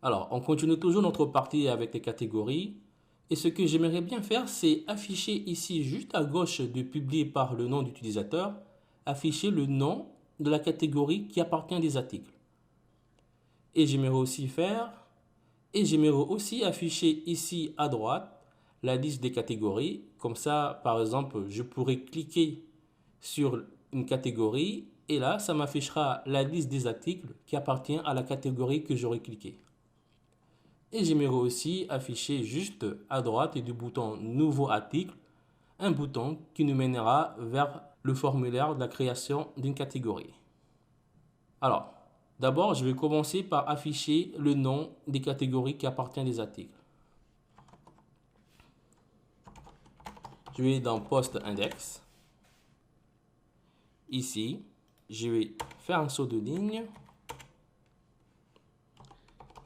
Alors, on continue toujours notre partie avec les catégories. Et ce que j'aimerais bien faire, c'est afficher ici, juste à gauche de publier par le nom d'utilisateur, afficher le nom de la catégorie qui appartient des articles. Et j'aimerais aussi afficher ici à droite la liste des catégories. Comme ça, par exemple, je pourrais cliquer sur une catégorie et là, ça m'affichera la liste des articles qui appartient à la catégorie que j'aurais cliqué. Et j'aimerais aussi afficher juste à droite du bouton Nouveau article, un bouton qui nous mènera vers le formulaire de la création d'une catégorie. Alors, d'abord, je vais commencer par afficher le nom des catégories qui appartiennent des articles. Je vais dans Post Index. Ici, je vais faire un saut de ligne.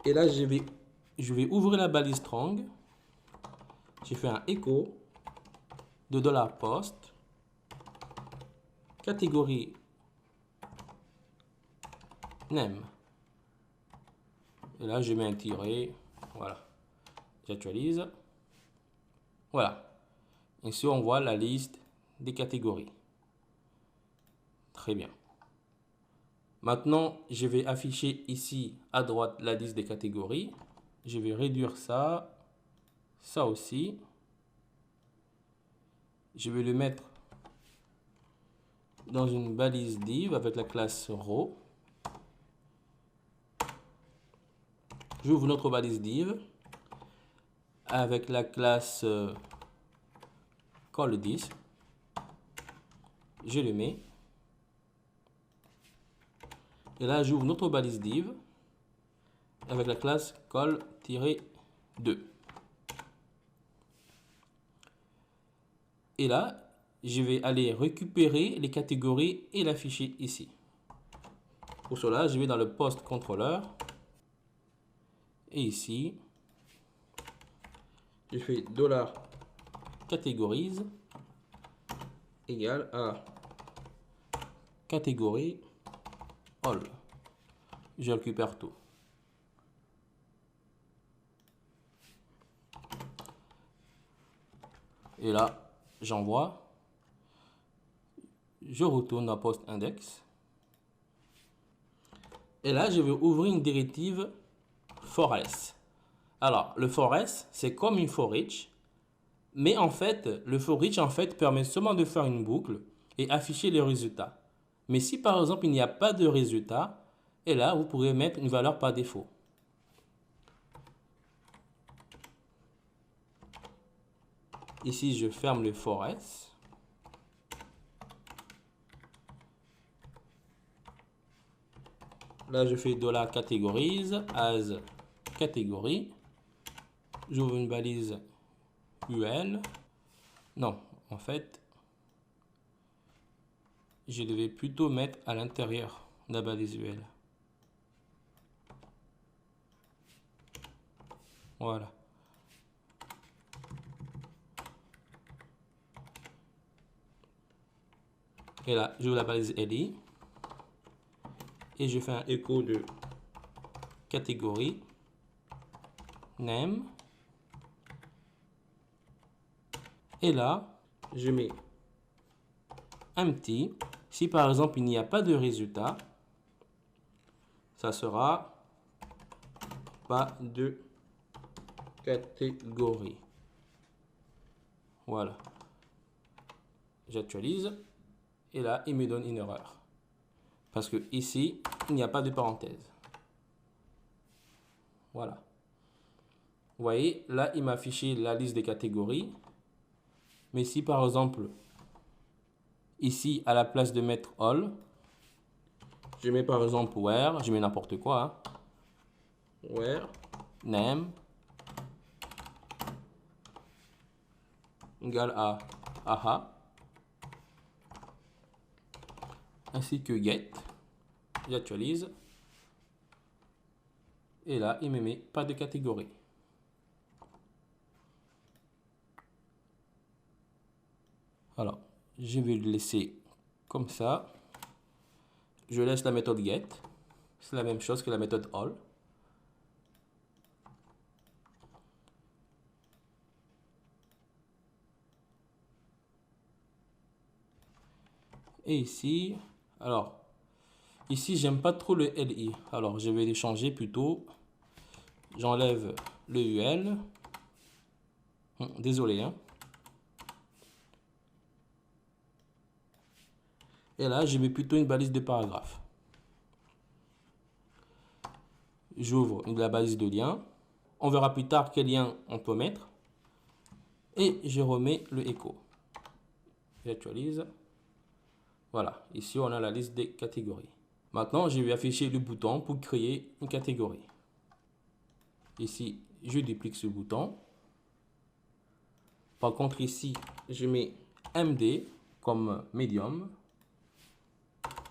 Et là, je vais ouvrir la balise strong. Je fais un écho de $post, catégorie name. Et là, je mets un tiret. Voilà. J'actualise. Voilà. Ici, on voit la liste des catégories. Très bien. Maintenant, je vais afficher ici à droite la liste des catégories. Je vais réduire ça. Ça aussi. Je vais le mettre dans une balise div avec la classe row. J'ouvre notre balise div avec la classe call10. Je le mets. Et là, j'ouvre notre balise div avec la classe call-2. Et là, je vais aller récupérer les catégories et l'afficher ici. Pour cela, je vais dans le post controller. Et ici, je fais $categories égale à catégorie all. Je récupère tout. Et là, j'envoie. Je retourne à post index. Et là, je vais ouvrir une directive for-else. Alors, le for-else, c'est comme une for each. Mais en fait, le for each permet seulement de faire une boucle et afficher les résultats. Mais si par exemple, il n'y a pas de résultat, et là, vous pourrez mettre une valeur par défaut. Ici, je ferme le for-else. Là, je fais $categories as catégorie. J'ouvre une balise UL. Non, en fait, je devais plutôt mettre à l'intérieur de la balise UL. Voilà. Et là, j'ouvre la balise LI. Et je fais un écho de catégorie name. Et là, je mets empty. Si par exemple, il n'y a pas de résultat, ça sera pas de catégorie. Voilà. J'actualise. Et là, il me donne une erreur. Parce que ici, il n'y a pas de parenthèse. Voilà. Vous voyez, là, il m'a affiché la liste des catégories. Mais si par exemple, ici, à la place de mettre all, je mets par exemple where, je mets n'importe quoi. Hein. Where, name, égale à aha, ainsi que get. J'actualise. Et là, il me met pas de catégorie. Alors, je vais le laisser comme ça. Je laisse la méthode get. C'est la même chose que la méthode all. Et ici, alors, ici, j'aime pas trop le LI. Alors, je vais les changer plutôt. J'enlève le UL. Désolé, hein. Et là, je mets plutôt une balise de paragraphe. J'ouvre la balise de lien. On verra plus tard quel lien on peut mettre. Et je remets le écho. J'actualise. Voilà, ici on a la liste des catégories. Maintenant, je vais afficher le bouton pour créer une catégorie. Ici, je duplique ce bouton. Par contre, ici, je mets MD comme médium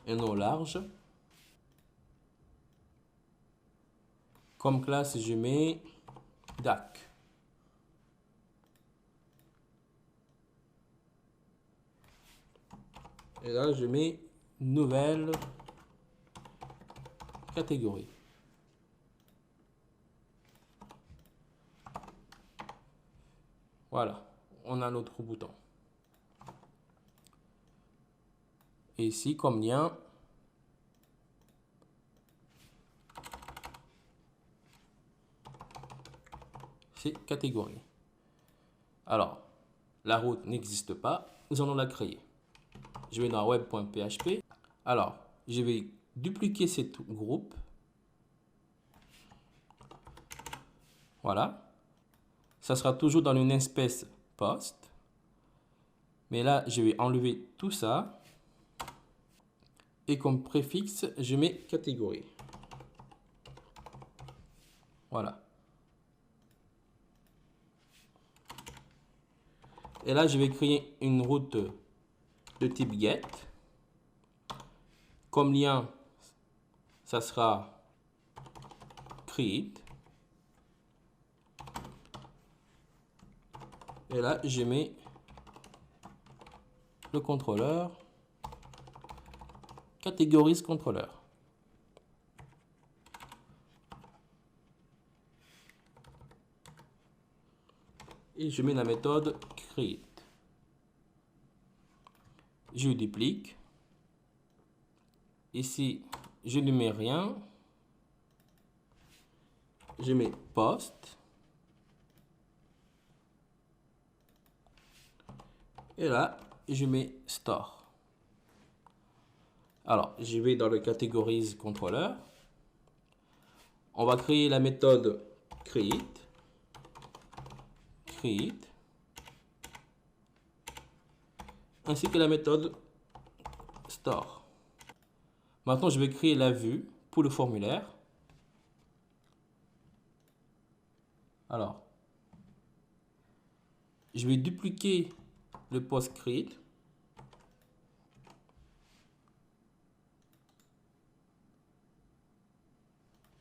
et non large. Comme classe, je mets DAC. Et là, je mets nouvelle catégorie. Voilà, on a notre bouton. Et ici, comme lien, c'est catégorie. Alors, la route n'existe pas, nous allons la créer. Je vais dans web.php. Alors, je vais dupliquer ce groupe. Voilà. Ça sera toujours dans une espèce post. Mais là, je vais enlever tout ça. Et comme préfixe, je mets catégorie. Voilà. Et là, je vais créer une route de type get. Comme lien, ça sera create. Et là, je mets le contrôleur, catégorise contrôleur. Et je mets la méthode create. Je duplique. Ici, je ne mets rien. Je mets post. Et là, je mets store. Alors, je vais dans le catégorise contrôleur. On va créer la méthode create. Create. Ainsi que la méthode store. Maintenant, je vais créer la vue pour le formulaire. Alors, je vais dupliquer le post create.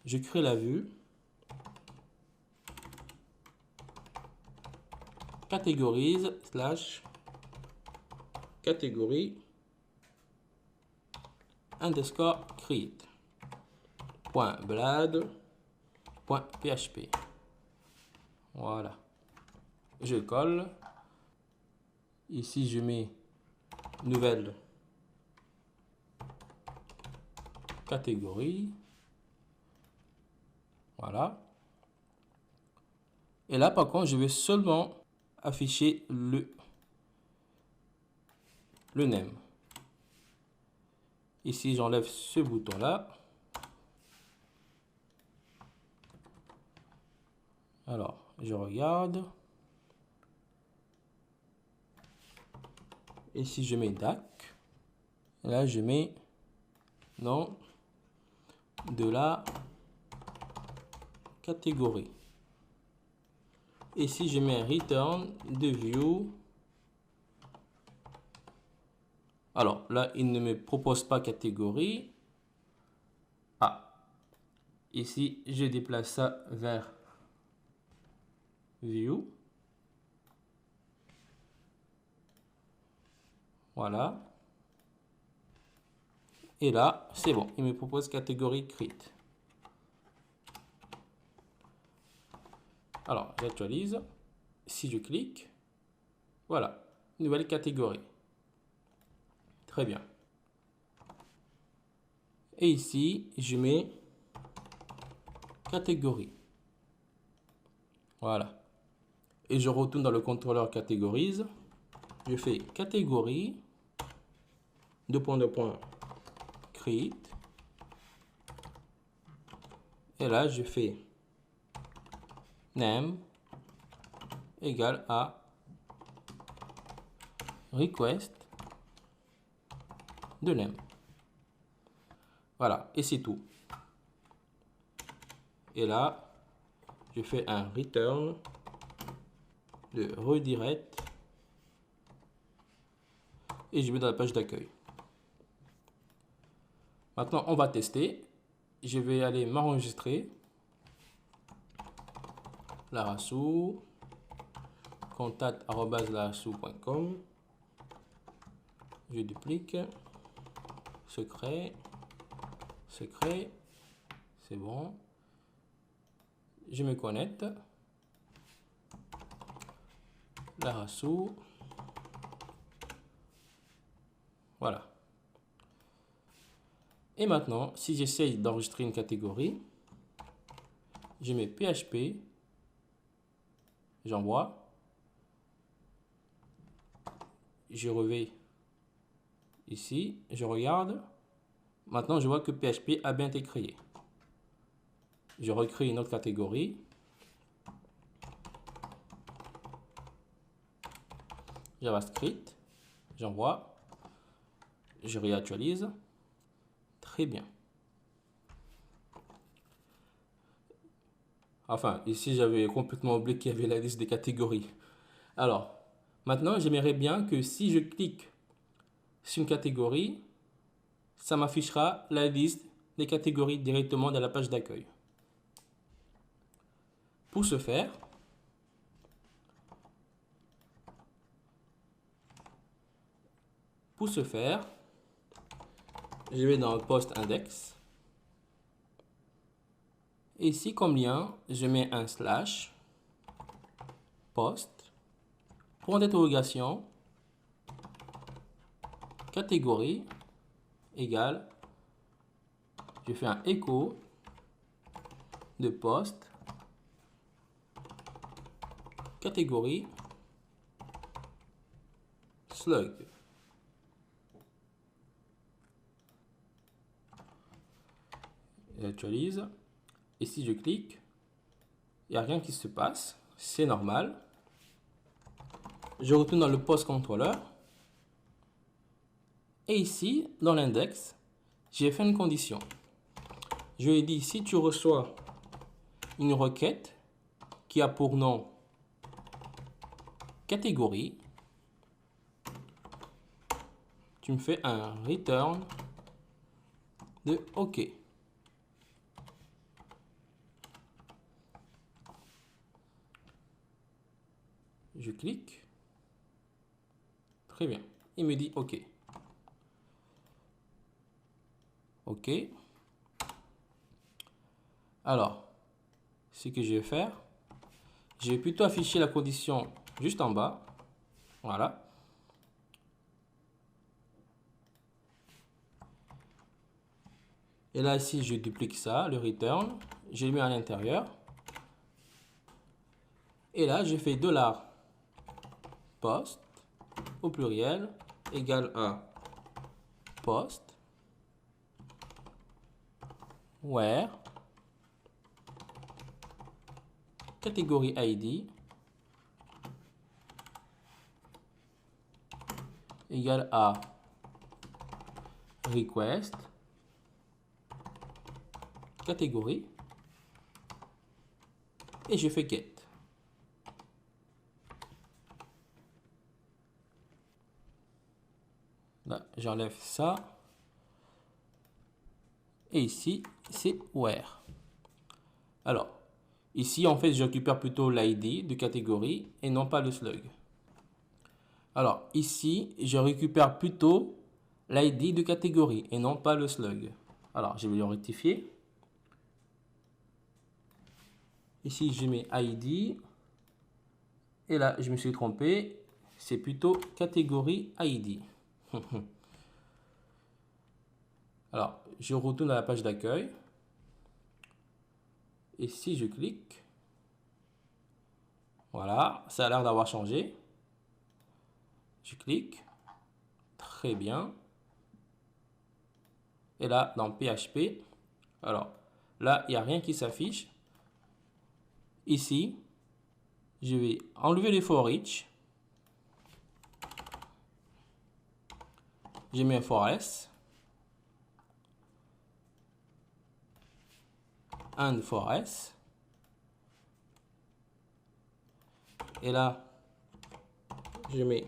Je crée la vue. Catégorise slash catégorie underscore create point blad point php. Voilà. Je colle. Ici, je mets nouvelle catégorie. Voilà. Et là, par contre, je vais seulement afficher le name. Ici, j'enlève ce bouton-là. Alors, je regarde. Ici, je mets DAC. Et là, je mets nom de la catégorie. Ici, je mets return de view. Alors, là, il ne me propose pas catégorie. Ah, ici, je déplace ça vers view. Voilà. Et là, c'est bon. Il me propose catégorie create. Alors, j'actualise. Si je clique, voilà, nouvelle catégorie. Très bien. Et ici, je mets catégorie. Voilà. Et je retourne dans le contrôleur catégorise. Je fais catégorie, create. Et là, je fais name égale à request de name. Voilà, et c'est tout. Et là, je fais un return de redirect et je mets dans la page d'accueil. Maintenant, on va tester. Je vais aller m'enregistrer. Larassou, contact@larassou.com. Je duplique. Secret. Secret. C'est bon. Je me connecte. Larassou. Voilà. Et maintenant, si j'essaye d'enregistrer une catégorie, je mets PHP, j'envoie, je reviens ici, je regarde. Maintenant, je vois que PHP a bien été créé. Je recrée une autre catégorie. JavaScript, j'envoie, je réactualise. Très bien. Enfin, ici, j'avais complètement oublié qu'il y avait la liste des catégories. Alors, maintenant, j'aimerais bien que si je clique sur une catégorie, ça m'affichera la liste des catégories directement dans la page d'accueil. Pour ce faire, je vais dans le post index. Et ici, comme lien, je mets un slash post, point d'interrogation, catégorie égale, je fais un écho de post, catégorie, slug. J'actualise. Et si je clique, il n'y a rien qui se passe. C'est normal. Je retourne dans le post controller. Et ici, dans l'index, j'ai fait une condition. Je lui ai dit, si tu reçois une requête qui a pour nom catégorie, tu me fais un return de OK. Je clique. Très bien. Il me dit OK. OK. Alors, ce que je vais faire, je vais plutôt afficher la condition juste en bas. Voilà. Et là, ici, je duplique ça, le return. Je le mets à l'intérieur. Et là, je fais $post au pluriel égale à post where catégorie ID égale à request catégorie et je fais get. Là, j'enlève ça. Et ici, c'est where. Alors, ici, en fait, je récupère plutôt l'ID de catégorie et non pas le slug. Alors, ici, je récupère plutôt l'ID de catégorie et non pas le slug. Alors, je vais le rectifier. Ici, je mets ID. Et là, je me suis trompé. C'est plutôt catégorie ID. Alors, je retourne à la page d'accueil. Et si je clique, voilà, ça a l'air d'avoir changé. Je clique. Très bien. Et là, dans PHP, alors là, il n'y a rien qui s'affiche. Ici, je vais enlever les for each. Je mets un for else. And for else. Et là, je mets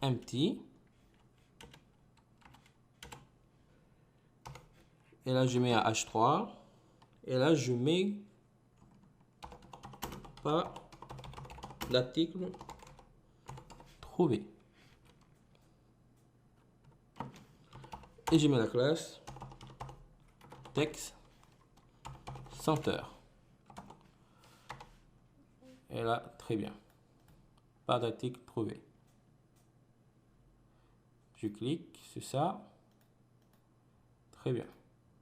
empty. Et là, je mets un H3. Et là, je mets pas l'article trouvé. Et je mets la classe text center. Et là, très bien. Pas d'article trouvé. Je clique, c'est ça. Très bien.